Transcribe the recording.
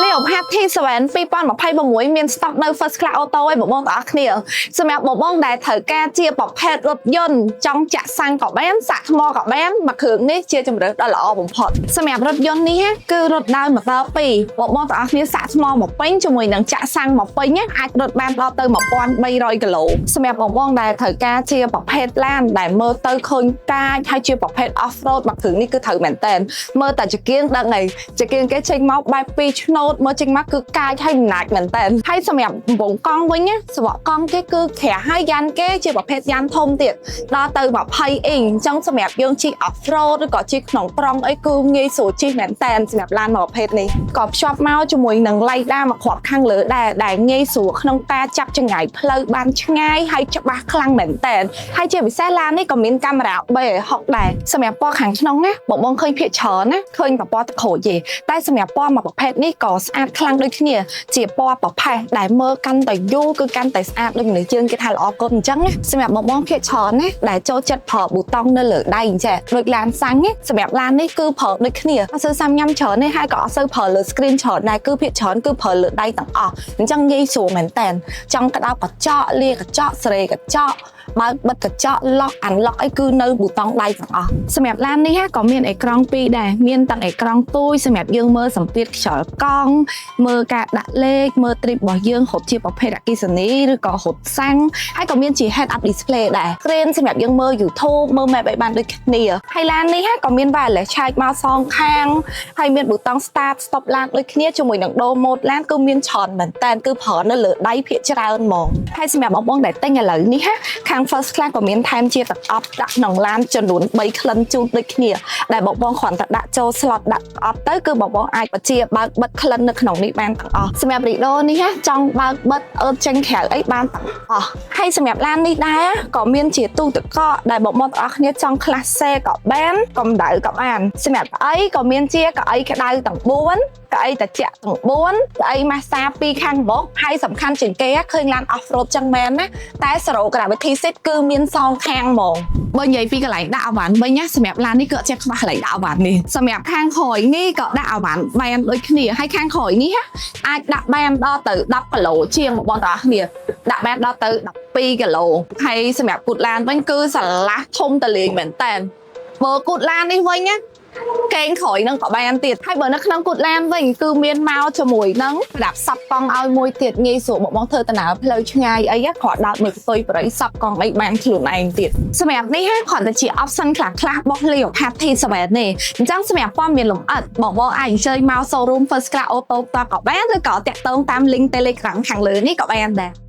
Liều HT7 2026មាន stock នៅ first class auto ឯងបងប្អូនទាំងអស់គ្នាសម្រាប់បងប្អូនដែលត្រូវការជាប្រភេទរថយន្តចង់ចាក់សាំងក៏បានសាក់ថ្មក៏បានមួយគ្រឿងនេះជាជម្រើសដ៏ល្អបំផុតសម្រាប់រថយន្តនេះគឺរត់ដោយម៉ូទ័រ2បងប្អូនទាំងអស់គ្នាសាក់ថ្មមកពេញជាមួយនឹងចាក់សាំងមកពេញអាចរត់បានដល់ទៅ1300គីឡូសម្រាប់បងប្អូនដែលត្រូវការជាប្រភេទឡានដែលមើលទៅឃើញកាចហើយជាប្រភេទ off road មួយគ្រឿងនេះគឺត្រូវមែនតើមើលតែចង្គៀងដឹងហើយចង្គៀងគេចេញមកបែបពីឆ្នោតមើលចេញមកគឺកាចហើយអំណាចមែនតើហើយសម្រាប់វងកង់វិញណាសវកង់គេគឺក្រាស់ហើយយ៉ានគេជាប្រភេទយ៉ានធំទៀតដល់ទៅ20អ៊ីងអញ្ចឹងសម្រាប់យើងជិះ off road ឬក៏ជិះក្នុងក្រុងអីគឺងាយស្រួលជិះមែនតើសម្រាប់ឡានមួយប្រភេទនេះក៏ភ្ជាប់មកជាមួយនឹងឡៃដាមកគ្រាប់ខាងលើដែលងាយស្រួលក្នុងការចាប់ចម្ងាយផ្លូវបានឆ្ងាយហើយច្បាស់ខ្លាំងមែនតើហើយជាពិសេសឡាននេះក៏មានកាមេរ៉ា 360 ដែរសម្រាប់ពណ៌ខាងក្នុងណាបងឃើញភាគច្រើនណាឃើញតែពណ៌ទឹកក្រូចទេតែសម្រាប់ពណ៌មួយប្រភេទនេះក៏ស្អាតខ្លាំងដូចគ្នាជាពណ៌ប្រផេះដែលមើលកាន់តែយូរគឺកាន់តែស្អាតដូចមនុស្សយើងគេថាល្អកូនអញ្ចឹងណាសម្រាប់បងភាគច្រើនណាដែលចូលចិត្តប្រើប៊ូតុងនៅលើដៃអញ្ចឹងដូចឡានសាំងណាសម្រាប់ឡាននេះគឺប្រើដូចគ្នាអត់សូវសាំញ៉ាំច្រើនទេហើយក៏អត់សូវប្រើលើ screen ច្រើនដែរគឺភាគច្រើនគឺប្រើលើដៃទាំងអស់អញ្ចឹងងាយស្រួលមែនតើចង់ក្តៅកញ្ចក់លាកញ្ចក់សេរីកញ្ចក់បើកបិទកញ្ចក់ lock unlock អីគឺនៅប៊ូតុងដៃទាំងអស់សម្រាប់ឡាននេះក៏មានអេក្រង់2ដែរមានទាំងអេក្រង់ទួយសម្រាប់យើងមើលសម្ពាធខ្យល់កង់មើលការដាក់លេខមើល trip របស់យើងរត់ជាប្រភេទអគ្គិសនីឬក៏រត់សាំងហើយក៏មានជា head up display ដែរ screen សម្រាប់យើងមើល YouTube មើល map ឲ្យបានដូចគ្នាហើយឡាននេះក៏មាន wireless charge មកសងខាងហើយមានប៊ូតុង start stop ឡានដូចគ្នាជាមួយនឹង door mode ឡានគឺមានច្រើនមែនតើគឺប្រើនៅលើដៃភាគច្រើនហ្មងហើយសម្រាប់បងប្អូនដែលទិញឥឡូវនេះខាង first class ក៏មានថែមជាទឹកអប់ដាក់ក្នុងឡានចំនួន3ក្លិនជូនដូចគ្នាដែលបងគ្រាន់តែដាក់ចូល slot ដាក់អប់ទៅគឺបងអាចបញ្ជាបើកបិទក្លិននៅក្នុងនេះបានទាំងអស់សម្រាប់ Rido នេះចង់បើកបិទអឺតចេញក្រៅអីបានទាំងអស់ហើយសម្រាប់ឡាននេះដែរក៏មានជាទូទឹកកកដែលបងទាំងអស់គ្នាចង់ class C ក៏បានកម្ដៅក៏បានសម្រាប់កៅអីក៏មានជាកៅអីក្តៅទាំង4កៅអីត្រជាក់ទាំង4កៅអីម៉ាស្សា2ខាងមុខហើយសំខាន់ជាងគេឃើញឡាន off road ចឹងមែនណាតែ zero gravity seat គឺមានសងខាងហ្មងបើនិយាយពីកន្លែងដាក់អាវ៉ាន់វិញណាសម្រាប់ឡាននេះគឺអត់ចេះខ្វះកន្លែងដាក់អាវ៉ាន់នេះសម្រាប់ខាងក្រោយនេះក៏ដាក់អាវ៉ាន់បានដូចគ្នាហើយខាងក្រោយនេះអាចដាក់បានដល់ទៅ10គីឡូជាងបងប្អូនគ្នាដាក់បានដល់ទៅ12គីឡូហើយសម្រាប់គូតឡានវិញគឺស្រឡះធំតលេងមែនតើបើគូតឡាននេះវិញណាកេងក្រោយនឹងក៏បានទៀតហើយបើនៅក្នុងគូតឡានវិញគឺមានមកជាមួយនឹងប្រដាប់សັບកង់ឲ្យមួយទៀតងាយស្រួលបងធ្វើដំណើរផ្លូវឆ្ងាយអីគ្រាន់ដោតមើលផ្ទុយបរិយសັບកង់អីបានខ្លួនឯងទៀតសម្រាប់នេះគ្រាន់តែជា option ខ្លះរបស់ Leo HT7 នេះអញ្ចឹងសម្រាប់ព័ត៌មានលម្អិតបងអាចអញ្ជើញមក showroom First Class Auto តក៏បានឬក៏តាក់ទងតាម link Telegram ខាងលើនេះក៏បានដែរ